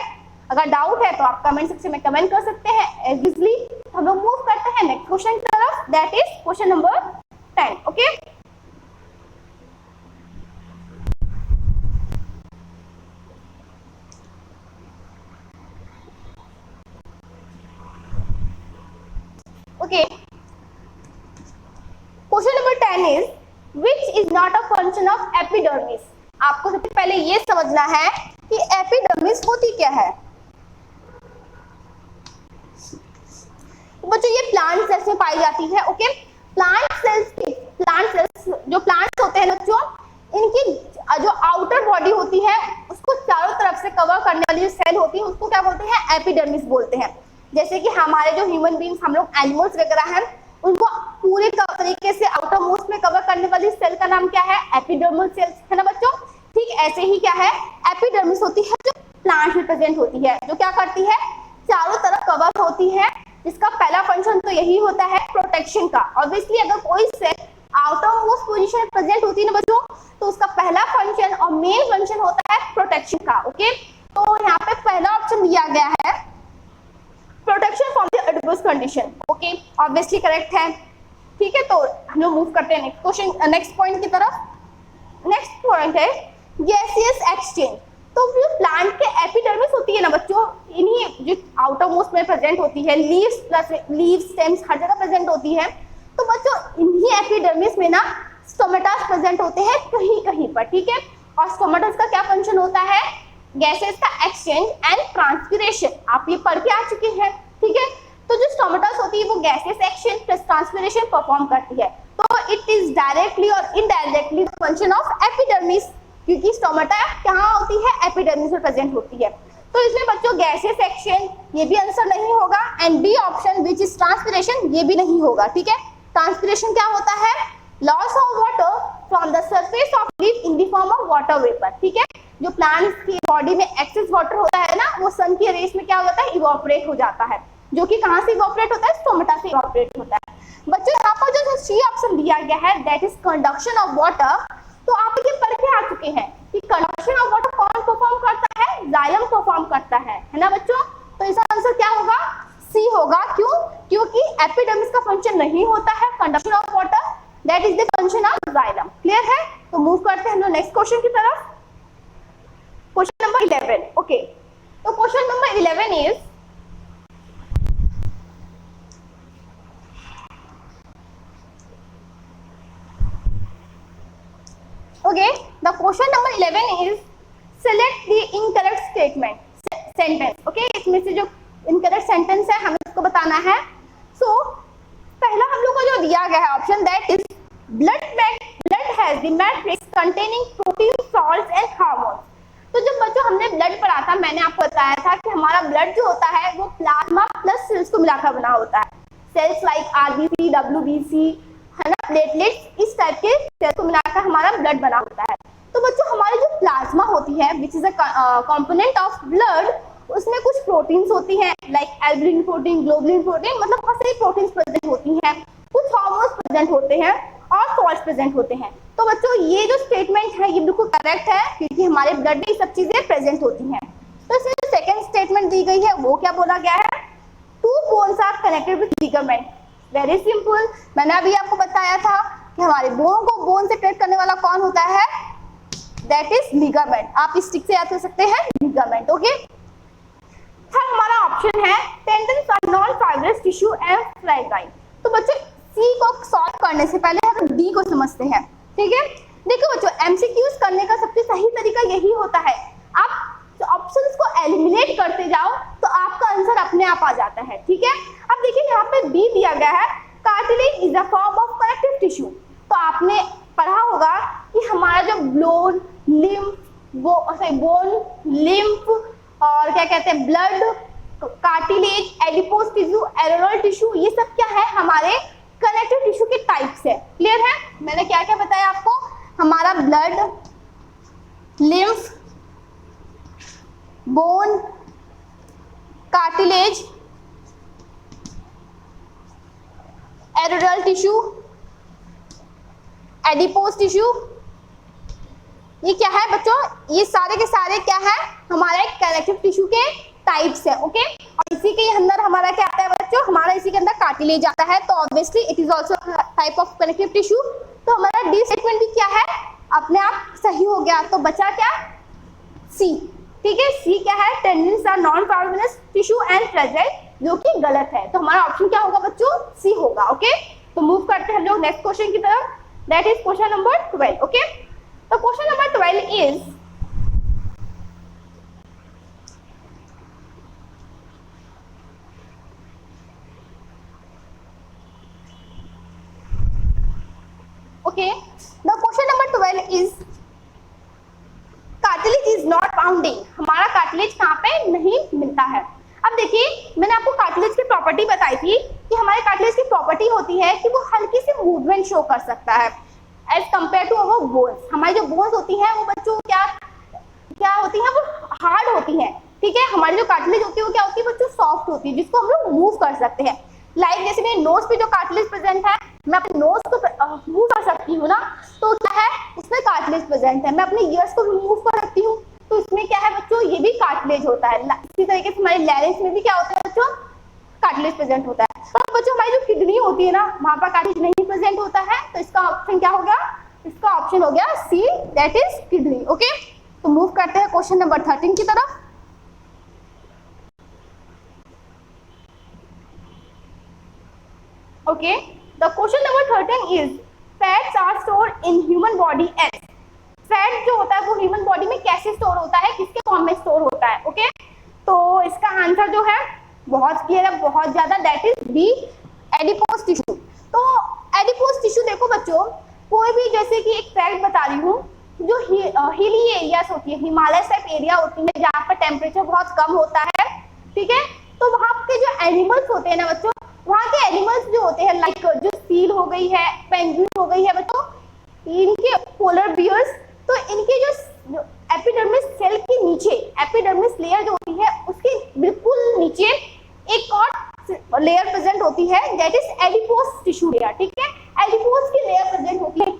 अगर डाउट है तो आप कमेंट सेक्शन में कमेंट कर सकते हैं इजीली। हम लोग मूव करते हैं नेक्स्ट क्वेश्चन की तरफ, that is question number 10। Okay, okay, question number 10 is which is not a function of epidermis. आपको सबसे पहले ये समझना है कि एपिडर्मिस होती क्या है। बच्चों ये प्लांट सेल्स में पाई जाती है। ओके, प्लांट सेल्स जो प्लांट्स होते हैं बच्चों, इनकी जो आउटर बॉडी होती है उसको चारों तरफ से कवर करने वाली जो सेल होती है उसको क्या बोलते हैं, एपिडर्मिस बोलते हैं। जैसे कि हमारे जो ह्यूमन बींग्स, हम लोग एनिमल्स वगैरह हैं, उनको पूरे तरीके से आउटर मोस्ट में कवर करने वाली सेल का नाम क्या है, एपिडर्मल सेल्स, है ना बच्चों। ठीक ऐसे ही क्या है, एपिडर्मिस होती है जो प्लांट में प्रेजेंट होती है, जो क्या करती है, चारों तरफ कवर होती है, जिसका पहला फंक्शन तो यही होता है प्रोटेक्शन का। ऑब्वियसली अगर कोई सेल आउटर मोस्ट पोजीशन में प्रेजेंट होती है ना बच्चों, तो उसका पहला फंक्शन और मेन फंक्शन होता है प्रोटेक्शन का। ओके, तो यहाँ पे पहला ऑप्शन दिया गया है protection from the adverse condition. Okay, obviously correct है। ठीक है, तो हम लोग मूव करते हैं नेक्स्ट क्वेश्चन, नेक्स्ट पॉइंट की तरफ। नेक्स्ट पॉइंट है गैसियस एक्सचेंज। तो जो प्लांट के एपिडर्मिस होती है ना बच्चों, इन्हीं जो आउटर मोस्ट में प्रेजेंट होती है, लीव्स प्लस लीव्स स्टेम्स हर जगह प्रेजेंट होती है। तो बच्चों इन्हीं एपिडर्मिस में ना स्टोमेटास प्रेजेंट होते हैं कहीं कहीं पर। ठीक है, और स्टोमेटास का क्या फंक्शन होता है, गैसेस का एक्सचेंज एंड ट्रांसपिरेशन। आप ये पढ़ के आ चुके हैं। ठीक है, तो जो स्टोमेटास होती है वो gases exchange plus transpiration perform करती है। तो इट इज डायरेक्टली और इनडायरेक्टली फंक्शन ऑफ एपिडर्मिस, क्योंकि स्टोमेटा कहाँ होती है, एपिडर्मिस में प्रेजेंट होती है। तो इसमें बच्चों गैसेस एक्सचेंज ये भी आंसर नहीं होगा, and B option which is transpiration ये भी नहीं होगा। ठीक है, ट्रांसपिरेशन क्या होता है, loss of water from the surface of leaf in the form of water vapour. ठीक है, जो प्लांट्स की बॉडी में एक्सेस वाटर होता है ना, वो सन की रेस में क्या हो जाता है, इवोपरेट हो जाता है, जो कि कहाँ से इवोपरेट होता है, स्टोमेटा से इवोपरेट होता है। बच्चों यहाँ पर जो सी ऑप्शन दिया गया है that is conduction of water, तो आप ये पढ़ के आ चुके हैं कि कंडक्शन ऑफ वाटर कौन परफॉर्म करता है, जाइलम परफॉर्म करता है ना बच्चों। तो इसका आंसर क्या होगा, सी होगा। क्यों, क्योंकि एपिडर्मिस का फंक्शन नहीं होता है conduction of water, that is the function of xylem. Clear है, तो मूव करते हैं हम लोग नेक्स्ट क्वेश्चन की तरफ। Question number 11। ओके, तो question number 11 is okay, the question number 11 is select the incorrect statement sentence। okay, इसमें से जो incorrect sentence है हमें उसको बताना है। so पहला हम लोग को जो दिया गया है option that is blood has the matrix containing protein, salts and hormones। तो जब बच्चों हमने ब्लड पढ़ा था, मैंने आपको बताया था कि हमारा ब्लड जो होता है वो प्लाज्मा प्लस सेल्स को मिलाकर बना होता है। सेल्स लाइक आरबीसी, डब्ल्यूबीसी, है ना, प्लेटलेट्स, इस टाइप के सेल्स को मिलाकर हमारा ब्लड बना होता है। तो बच्चों हमारी जो प्लाज्मा होती है विच is a component of blood, उसमें कुछ प्रोटीन्स होती हैं like albumin protein, globulin protein, मतलब बहुत सारी प्रोटीन्स प्रेजेंट होती हैं, कुछ हार्मोन्स प्रेजेंट होते हैं और सॉल्ट्स प्रेजेंट होते हैं। तो बच्चों ये जो स्टेटमेंट है ये बिल्कुल करेक्ट है, क्योंकि हमारे ब्लड में ये सब चीजें प्रेजेंट होती हैं। तो इसमें जो सेकंड स्टेटमेंट दी गई है वो क्या बोला गया है, two bones are connected with ligament. Very simple, मैंने अभी आपको बताया था कि हमारे बोन को बोन से कनेक्ट करने वाला कौन होता है, दैट इज लिगामेंट। आप इस स्टिक से याद कर सकते हैं, लिगामेंट। ओके, थर्ड हमारा ऑप्शन है tendons are non fibrous tissue and fragile. तो बच्चों सी को सॉल्व करने से पहले हम डी को समझते हैं। ठीक है, देखो बच्चों एमसीक्यूज करने का सबसे सही तरीका यही होता है, आप ऑप्शंस को एलिमिनेट करते जाओ तो आपका आंसर अपने आप आ जाता है। ठीक है, अब देखिए यहाँ पे बी दिया गया है, cartilage is a form of connective tissue. तो आपने पढ़ा होगा कि हमारा जो बोन, लिम्फ और क्या कहते हैं ब्लड, कार्टिलेज, एडिपोज टिश्यू, एरोनल टिश्यू, ये सब क्या है, हमारे कनेक्टिव टिश्यू के टाइप्स है। क्लियर है, मैंने क्या क्या बताया आपको, हमारा ब्लड, लिम्फ, बोन, कार्टिलेज, एरोनल टिश्यू, एडिपोज टिश्यू, ये क्या है बच्चों, ये सारे के सारे क्या है, हमारे कनेक्टिव टिश्यू के टाइप्स है। ओके, और इसी के अंदर हमारा क्या आता है बच्चों, हमारा इसी के अंदर कार्टिलेज आता है, तो obviously it is also type of connective tissue. तो हमारा डी स्टेटमेंट भी क्या है, अपने आप सही हो गया। तो बचा क्या, सी। ठीक है, सी क्या है, tendons are non fibrous tissue and fragile. जो कि गलत है। तो हमारा ऑप्शन क्या होगा बच्चों, सी होगा। ओके, तो मूव करते हैं हम लोग नेक्स्ट क्वेश्चन की तरफ, that is question number 12। Okay, तो question number 12 is okay, the question number 12 is cartilage is not founding. हमारा कार्टिलेज कहाँ पे नहीं मिलता है। अब देखिए, मैंने आपको कार्टिलेज की प्रॉपर्टी बताई थी कि हमारे कार्टिलेज की प्रॉपर्टी होती है कि वो हल्की सी मूवमेंट शो कर सकता है as compare to our bones. हमारी जो बोन्स होती हैं वो बच्चों क्या होती हैं, वो हार्ड होती हैं। ठीक है, हमारी जो कार्टिलेज होती है वो क्या होती है बच्चों, सॉफ्ट होती है, जिसको हम लोग मूव कर सकते हैं। लाइक जैसे मेरे नोज पे जो कार्टिलेज प्रेजेंट है, मैं अपने नोज को मूव कर सकती हूँ ना, तो क्या है उसमें कार्टिलेज प्रेजेंट है। मैं अपने ईयर्स को भी मूव कर सकती हूँ, तो इसमें क्या है बच्चों, ये भी कार्टिलेज होता है। इसी तरीके से हमारे लैरिंक्स में भी क्या होता है बच्चों, कार्टिलेज प्रेजेंट होता है। तो बच्चों हमारी जो किडनी होती है ना, वहां पर कार्टिलेज नहीं प्रेजेंट होता है, तो इसका ऑप्शन क्या होगा, इसका ऑप्शन हो गया C, that is kidney. Okay, तो मूव करते हैं क्वेश्चन नंबर 13 की तरफ। Okay, the question number 13 is fats are stored in human body as. Fat जो होता है वो ह्यूमन बॉडी में कैसे स्टोर होता है, किसके फॉर्म में स्टोर होता है। ओके, तो इसका आंसर जो है बहुत क्लियर है, बहुत ज्यादा, that is B, adipose tissue. तो एडिपोज टिश्यू देखो बच्चों, कोई भी जैसे कि एक फैक्ट बता रही हूँ, जो हिली एरियाज होती है, हिमालय टाइप एरिया होती है जहाँ पर टेम्परेचर बहुत कम होता है, ठीक है, तो वहाँ के जो एनिमल्स होते हैं ना बच्चों, वहाँ के एनिमल्स जो होते हैं लाइक जो सील हो गई है, पेंगुइन हो गई है बच्चों, इनके पोलर बियर्स, तो इनके जो एपिडर्मिस सेल के नीचे, एपिडर्मिस लेयर जो होती है उसके बिल्कुल नीचे एक और लेयर प्रेजेंट होती है, that is adipose tissue layer. ठीक है, एडिपोज की लेयर प्रेजेंट होती है।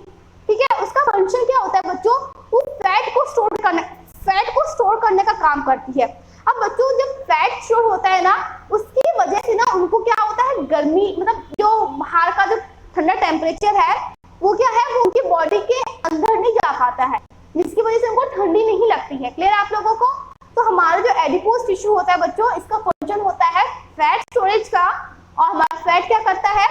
ठीक है, उसका फंक्शन क्या होता है बच्चों, वो फैट को स्टोर करने का काम करती है। अब बच्चों जब फैट स्टोर होता है ना, उसकी वजह से ना उनको क्या होता है, गर्मी, मतलब जो बाहर का जो ठंडा टेम्परेचर है वो क्या है, वो उनकी बॉडी के अंदर नहीं जा पाता है, जिसकी वजह से उनको ठंडी नहीं लगती है। क्लियर है आप लोगों को। तो हमारा जो एडिपोज टिश्यू होता है बच्चों, इसका फंक्शन होता है फैट स्टोरेज का, और हमारा फैट क्या करता है,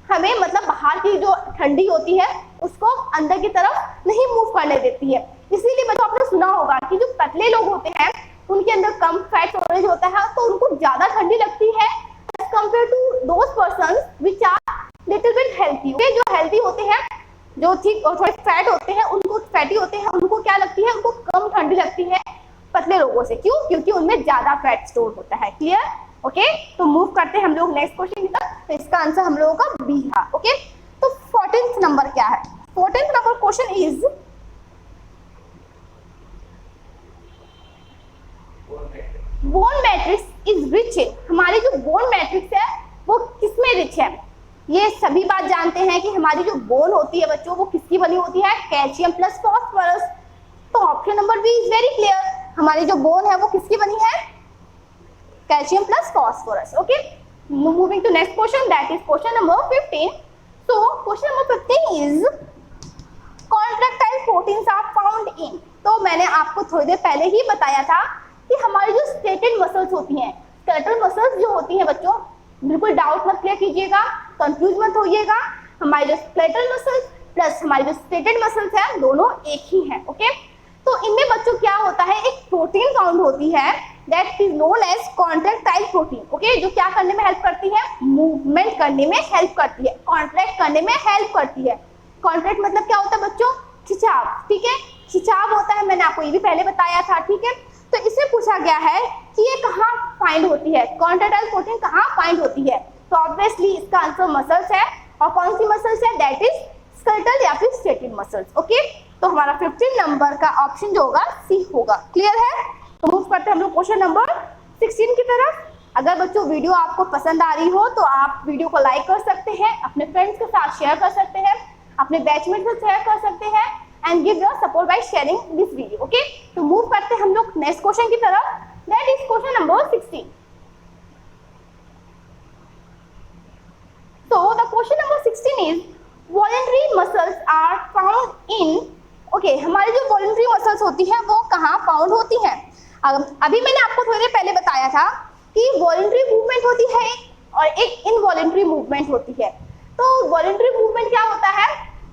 हमें मतलब बाहर की जो ठंडी होती है उसको अंदर की तरफ नहीं मूव करने देती है। इसीलिए बच्चों आपने सुना होगा कि जो पतले लोग होते हैं उनके अंदर कम फैट स्टोरेज होता है, तो उनको ज्यादा ठंडी लगती है as compare to those persons which are little bit healthy. जो हेल्थी होते हैं, जो ठीक और थोड़े फैट होते हैं, उनको फैटी होते हैं, उनको क्या लगती है, उनको कम ठंडी लगती है पतले लोगों से। क्यों? क्योंकि उनमें ज्यादा फैट स्टोर होता है। क्लियर? ओके, तो मूव करते हैं हम लोग नेक्स्ट क्वेश्चन की तरफ। तो इसका आंसर हम लोगों का बी है। ओके, तो 14th नंबर क्या है? 14th number question is bone matrix is rich in. हमारी जो बोन मैट्रिक्स है वो किसमें रिच है? ये सभी बात जानते हैं कि हमारी जो बोन होती है बच्चों, वो किसकी बनी होती है? Calcium plus phosphorus. तो option number B is very clear. हमारी जो बोन है वो किसकी बनी है? Calcium plus phosphorus. Okay, moving to next question, that is question number 15. So question number 15 is contractile proteins are found in. तो मैंने आपको थोड़ी देर पहले ही बताया था कि हमारी जो स्टेटेड मसल्स होती हैं, स्केलेटल मसल्स जो होती हैं बच्चों, बिल्कुल डाउट मत क्लियर कीजिएगा, कंफ्यूज मत होइएगा। हमारी जो स्केलेटल मसल्स प्लस हमारी जो स्टेटेड मसल्स हैं, दोनों एक ही हैं। ओके, तो इनमें बच्चों क्या होता है, एक प्रोटीन फाउंड होती है that is known as contractile protein. Okay, जो क्या करने में हेल्प करती है? मूवमेंट करने में हेल्प करती है, कॉन्ट्रैक्ट करने में हेल्प करती है। कॉन्ट्रैक्ट मतलब क्या होता है बच्चों? खिंचाव। ठीक है, खिंचाव होता है, मैंने आपको ये भी पहले बताया था। ठीक है, तो इसमें पूछा गया है कि ये कहाँ फाइंड होती है, कॉन्ट्रैक्टाइल प्रोटीन कहाँ फाइंड होती है? तो ऑब्वियसली इसका आंसर मसल्स है। और कौन सी मसल्स है? दैट इज स्केलेटल या फिर स्टेटेड मसल्स। ओके, तो हमारा 15 नंबर का ऑप्शन जो होगा सी होगा। क्लियर है? तो मूव करते हैं हम लोग क्वेश्चन नंबर 16 की तरफ। अगर बच्चों वीडियो आपको पसंद आ रही हो तो आप वीडियो को लाइक कर सकते हैं, अपने फ्रेंड्स के साथ शेयर कर सकते हैं, अपने बैचमेट से शेयर कर सकते हैं, and give your support by sharing this video. Okay, तो मूव करते हैं हम लोग नेक्स्ट क्वेश्चन की तरफ, that is question number 16. So the question number 16 is voluntary muscles are found in. Okay, हमारी जो voluntary muscles होती हैं वो कहाँ फाउंड होती हैं? अभी मैंने आपको थोड़ी देर पहले बताया था कि voluntary movement मूवमेंट होती है और एक इनवॉलेंट्री मूवमेंट होती है। तो वॉलेंट्री मूवमेंट क्या होता है?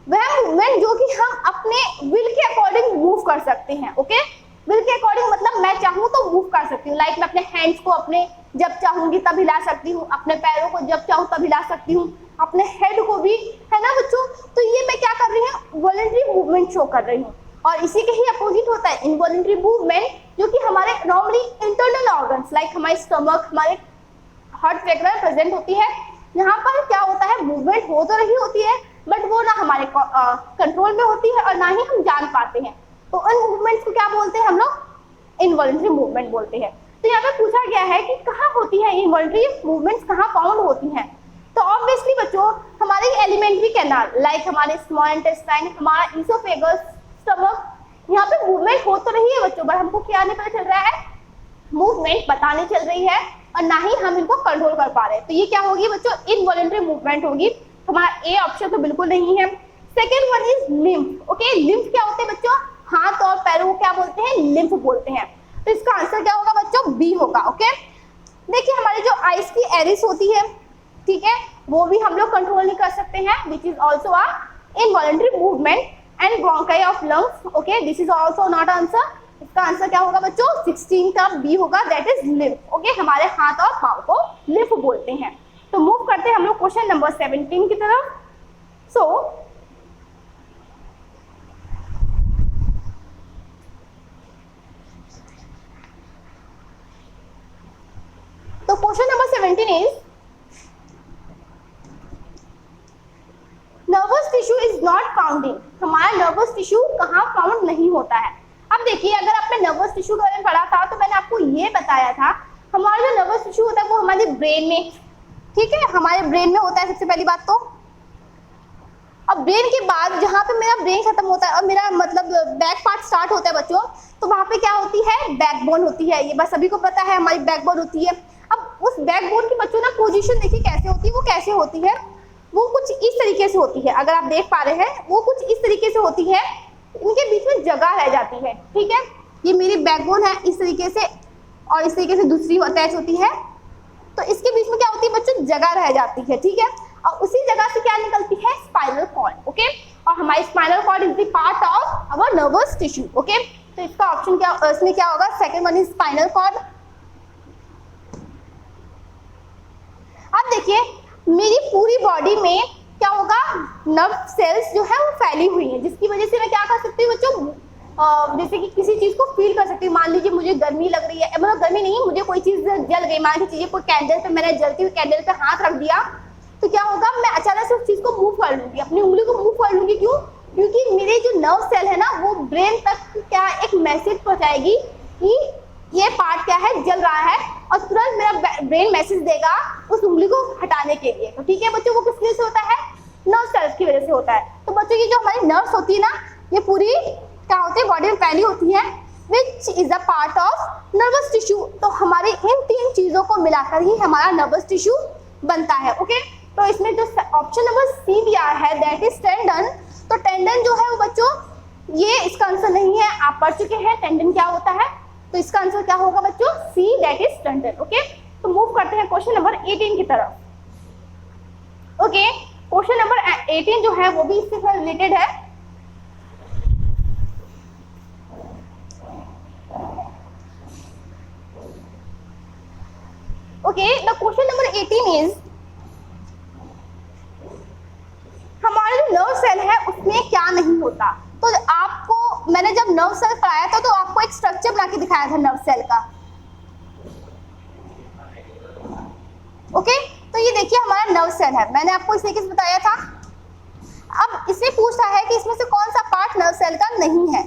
वह मूवमेंट जो कि हम अपने विल के अकॉर्डिंग मूव कर सकते हैं। ओके, विल के अकॉर्डिंग मतलब मैं चाहूँ तो मूव कर सकती हूँ। लाइक मैं अपने हैंड्स को अपने जब चाहूंगी तब हिला सकती हूँ, अपने पैरों को जब चाहूँ तब हिला सकती हूँ, अपने हेड को भी, है ना बच्चों। तो ये मैं क्या कर रही हूँ? वॉलेंट्री मूवमेंट शो कर रही हूँ। और इसी के ही अपोजिट होता है इनवॉलेंट्री मूवमेंट, जो कि हमारे नॉर्मली इंटरनल ऑर्गन्स लाइक हमारे स्टमक, हमारे हार्ट वगैरह प्रेजेंट होती है। यहाँ पर क्या होता है? मूवमेंट हो तो रही होती है बट वो ना हमारे कंट्रोल में होती है और ना ही हम जान पाते हैं। तो उन मूवमेंट्स को क्या बोलते हैं हम लोग? इनवॉलेंट्री मूवमेंट बोलते हैं। तो यहाँ पे पूछा गया है कि कहाँ होती है इनवॉलेंट्री मूवमेंट्स, कहाँ फाउंड होती हैं? तो ऑब्वियसली बच्चों हमारे एलिमेंट्री कैनाल लाइक हमारे स्मॉल इंटेस्टाइन, हमारा इसोफेगस, स्टमक, यहाँ पे मूवमेंट हो तो रही है बच्चों, पर हमको क्या नहीं पता चल रहा है? मूवमेंट पता नहीं चल रही है और ना ही हम इनको कंट्रोल कर पा रहे हैं। तो ये क्या होगी बच्चों? इनवॉलेंट्री मूवमेंट होगी। हमारा ए ऑप्शन तो बिल्कुल नहीं है। Second one is lymph. Okay, lymph क्या होते हैं बच्चों? हाथ और पैरों को क्या बोलते हैं? लिम्फ बोलते हैं। तो इसका आंसर क्या होगा बच्चों? बी होगा। ओके, देखिए हमारी जो आइस की एरिस होती है, ठीक है, वो भी हम लोग कंट्रोल नहीं कर सकते हैं, which is also a involuntary movement. And bronchi of lungs, okay, this is also not answer. इसका आंसर क्या होगा बच्चों? 16 का बी होगा, दैट इज लिम्फ। ओके, हमारे हाथ और पाँव को लिम्फ बोलते हैं। तो मूव करते हैं हम लोग क्वेश्चन नंबर 17 की तरफ। तो question number 17 is nervous tissue is not found in. हमारा नर्वस टिश्यू कहाँ फाउंड नहीं होता है? अब देखिए, अगर आपने नर्वस टिश्यू के बारे में पढ़ा था तो मैंने आपको ये बताया था, हमारा जो नर्वस टिश्यू होता है वो हमारे ब्रेन में, ठीक है, हमारे ब्रेन में होता है सबसे पहली बात तो। अब ब्रेन के बाद जहाँ पे मेरा ब्रेन खत्म होता है और मेरा मतलब बैक पार्ट स्टार्ट होता है बच्चों, तो वहाँ पे क्या होती है? बैकबोन होती है। ये बस सभी को पता है, हमारी बैकबोन होती है। अब उस बैकबोन की बच्चों ना पोजीशन देखिए कैसे होती है, वो कैसे होती है? वो कुछ इस तरीके से होती है, अगर आप देख पा रहे हैं वो कुछ इस तरीके से होती है, इनके बीच में जगह रह जाती है, ठीक है। ये मेरी बैकबोन है इस तरीके से और इस तरीके से दूसरी अटैच होती है, तो इसके बीच में क्या होती है बच्चों? जगह रह जाती है, ठीक है। और उसी जगह से क्या निकलती है? Spinal cord, okay. और हमारी spinal cord is the part of our nervous tissue, okay. तो इसका ऑप्शन क्या, इसमें क्या होगा? Second one is spinal cord. अब देखिए मेरी पूरी बॉडी में क्या होगा? नर्व सेल्स जो है वो फैली हुई है, जिसकी वजह से मैं क्या कर सकती हूँ बच्चों? जैसे कि किसी चीज को फील कर सकती हूँ। मान लीजिए मुझे गर्मी लग रही है, मतलब गर्मी नहीं है, मुझे कोई चीज जल गई, मान लीजिए कोई कैंडल पे मैंने जलती हुई कैंडल पे हाथ रख दिया, तो क्या होगा? मैं अचानक से उस चीज को मूव कर लूंगी, अपनी उंगली को मूव कर लूंगी। क्यों? क्योंकि मेरे जो नर्व सेल है ना वो ब्रेन तक क्या एक मैसेज पहुंचाएगी कि ये पार्ट क्या है? जल रहा है, और तुरंत मेरा ब्रेन मैसेज देगा उस उंगली को हटाने के लिए। तो ठीक है बच्चों, वो किस वजह से होता है? नर्व सेल्स की वजह से होता है। तो बच्चों की जो हमारी नर्व्स होती है ना, ये पूरी क्या होती है? बॉडी में फैली होती है, विच is a part of nervous tissue. तो हमारी इन तीन चीजों को मिलाकर ही हमारा नर्वस टिश्यू बनता है, ओके। तो इसमें जो ऑप्शन नंबर सी दिया है दैट इज टेंडन। तो टेंडन जो है वो बच्चों, ये इसका आंसर नहीं है, आप पढ़ चुके हैं टेंडन क्या होता है। तो इसका आंसर क्या होगा बच्चों? सी, दैट इज टेंडन, ओके। तो मूव करते हैं क्वेश्चन नंबर 18 की तरफ। ओके, क्वेश्चन नंबर 18 जो है वो भी इससे रिलेटेड है। Okay, the question number 18 is हमारा जो नर्व सेल है उसमें क्या नहीं होता। तो आपको मैंने जब नर्व सेल पढ़ाया था तो आपको एक स्ट्रक्चर बना के दिखाया था नर्व सेल का, ओके। तो ये देखिए हमारा नर्व सेल है, मैंने आपको इस तरीके से बताया था। अब इसमें पूछ रहा है कि इसमें से कौन सा पार्ट नर्व सेल का नहीं है।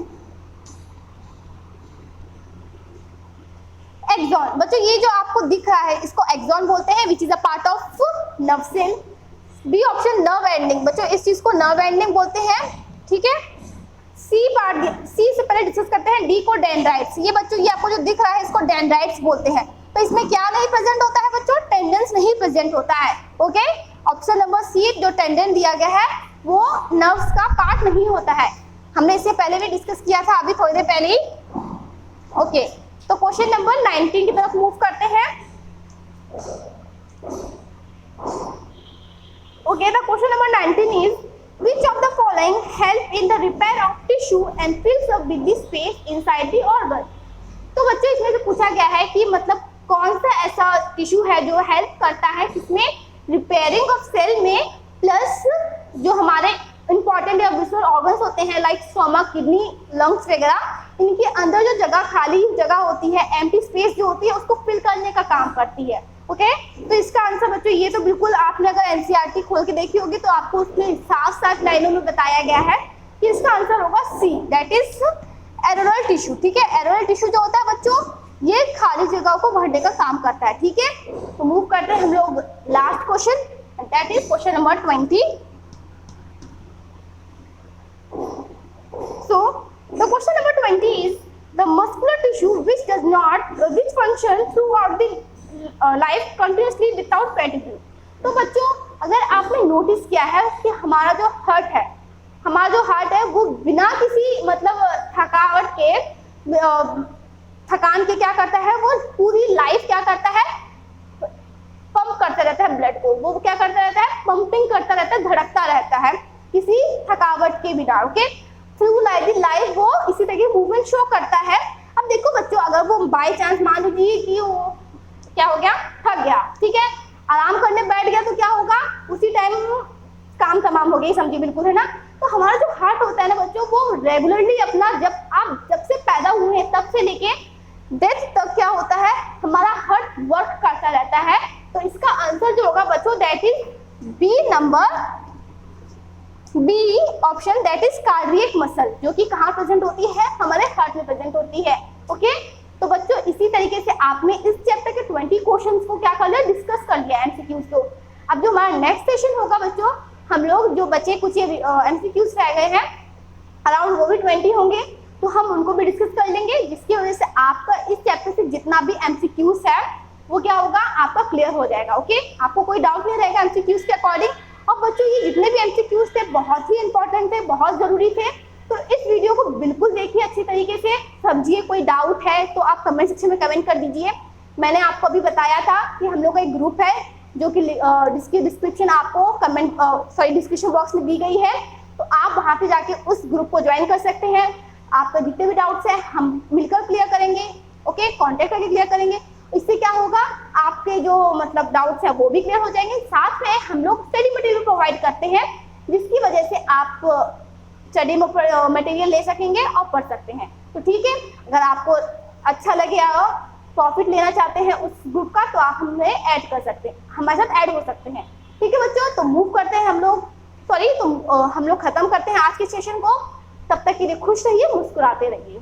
एक्सॉन, बच्चों ये जो आपको दिख रहा है इसको एक्सॉन बोलते हैं, which is a part of nerve cell. B option nerve ending, बच्चों इस चीज को नर्व एंडिंग बोलते हैं, ठीक है। सी पार्ट, सी से पहले डिस्कस करते हैं। डी को डेंड्राइट्स, ये बच्चों ये आपको जो दिख रहा है इसको डेंड्राइट्स बोलते हैं। तो इसमें क्या नहीं प्रेजेंट होता है बच्चों? टेंडेंस नहीं प्रेजेंट होता है, ओके। ऑप्शन नंबर सी जो टेंडेन दिया गया है वो नर्व्स का पार्ट नहीं होता है, हमने इससे पहले भी डिस्कस किया था अभी थोड़ी देर पहले ही, ओके। तो क्वेश्चन नंबर 19 की तरफ मूव करते हैं। Okay, the question number 19 is, which of the following help in the repair of tissue and fills up with the space inside the organ? तो बच्चों इसमें से पूछा गया है कि मतलब कौन सा ऐसा टिश्यू है जो हेल्प करता है किसमें रिपेयरिंग ऑफ सेल में, प्लस जो हमारे इंपॉर्टेंट या विजुअल ऑर्गन्स होते हैं लाइक स्टोमक, किडनी, लंग्स वगैरह, इनके अंदर जो जगह खाली जगह होती है, एम्प्टी स्पेस जो होती है, उसको फिल करने का काम करती है। ओके, तो इसका आंसर बच्चों ये तो बिल्कुल आपने अगर एनसीईआरटी खोल के देखी होगी तो आपको उसमें साफ साफ लाइनों में बताया गया है कि इसका आंसर होगा सी, दैट इज एरोनल टिश्यू। ठीक है, एरोनल टिश्यू जो होता है बच्चों ये खाली जगह को भरने का काम करता है। ठीक है, तो मूव करते हैं हम लोग last question, that is question number 20। So the question number 20 is, the muscular tissue which does not which function throughout the life continuously without fatigue। तो बच्चों अगर आपने नोटिस किया है कि हमारा जो हार्ट है वो बिना किसी मतलब थकावट के थकान के क्या करता है, वो पूरी लाइफ क्या करता है, पंप करता रहता है ब्लड को, वो क्या करता रहता है, पंपिंग करता रहता है, धड़कता रहता है किसी थकावट के बिना। ओके, थ्रू लाइफ वो इसी तरह की मूवमेंट शो करता है। अब देखो बच्चों, अगर वो बाय चांस मान लीजिए कि वो क्या हो गया, थक गया, ठीक है, आराम करने बैठ गया, तो क्या होगा, उसी टाइम काम तमाम हो गई, समझिए बिल्कुल, है ना। तो हमारा जो हार्ट होता है ना बच्चों, वो रेगुलरली अपना जब से पैदा हुए हैं तब से लेके डेथ तक क्या होता है, हमारा हार्ट वर्क करता रहता है। तो इसका आंसर जो होगा बच्चों that is B, number B option, that is cardiac muscle, जो कि कहाँ प्रेजेंट होती है, हमारे हार्ट में प्रेजेंट होती है। ओके, तो बच्चों इसी तरीके से आपने इस चैप्टर के 20 क्वेश्चंस को क्या कर लिया, डिस्कस कर लिया एमसीक्यूज को। अब जो हमारा नेक्स्ट सेशन होगा बच्चों, हम लोग जो बचे कुछ एमसीक्यूज रह गए हैं अराउंड वो भी 20 होंगे, तो हम उनको भी डिस्कस कर लेंगे, जिसकी वजह से आपका इस चैप्टर से जितना भी एमसीक्यूज है वो क्या होगा, आपका क्लियर हो जाएगा। ओके, आपको कोई डाउट नहीं रहेगा एमसीक्यूज के अकॉर्डिंग। और बच्चों ये जितने भी एमसीक्यूज थे बहुत ही इंपॉर्टेंट थे, बहुत जरूरी थे, तो इस वीडियो को बिल्कुल देखिए अच्छी तरीके से, समझिए। कोई डाउट है तो आप कमेंट सेक्शन में कमेंट कर दीजिए। मैंने आपको अभी बताया था कि हम लोग का एक ग्रुप है जो कि जिसकी डिस्क्रिप्शन आपको डिस्क्रिप्शन बॉक्स में दी गई है, तो आप वहाँ पे जाके उस ग्रुप को ज्वाइन कर सकते हैं। आपका जितने भी डाउट्स हैं हम मिलकर क्लियर करेंगे। ओके, कॉन्टेक्ट करके क्लियर करेंगे। इससे क्या होगा, आपके जो मतलब डाउट्स हैं वो भी क्लियर हो जाएंगे। साथ में हम लोग स्टडी मटेरियल प्रोवाइड करते हैं, जिसकी वजह से आप स्टडी मटेरियल ले सकेंगे और पढ़ सकते हैं। तो ठीक है, अगर आपको अच्छा लगे और प्रॉफिट लेना चाहते हैं उस ग्रुप का, तो आप हमें ऐड कर सकते हैं, हमारे साथ ऐड हो सकते हैं। ठीक है बच्चों, तो मूव करते हैं हम लोग, हम लोग खत्म करते हैं आज के सेशन को। तब तक के लिए खुश रहिए, मुस्कुराते रहिए।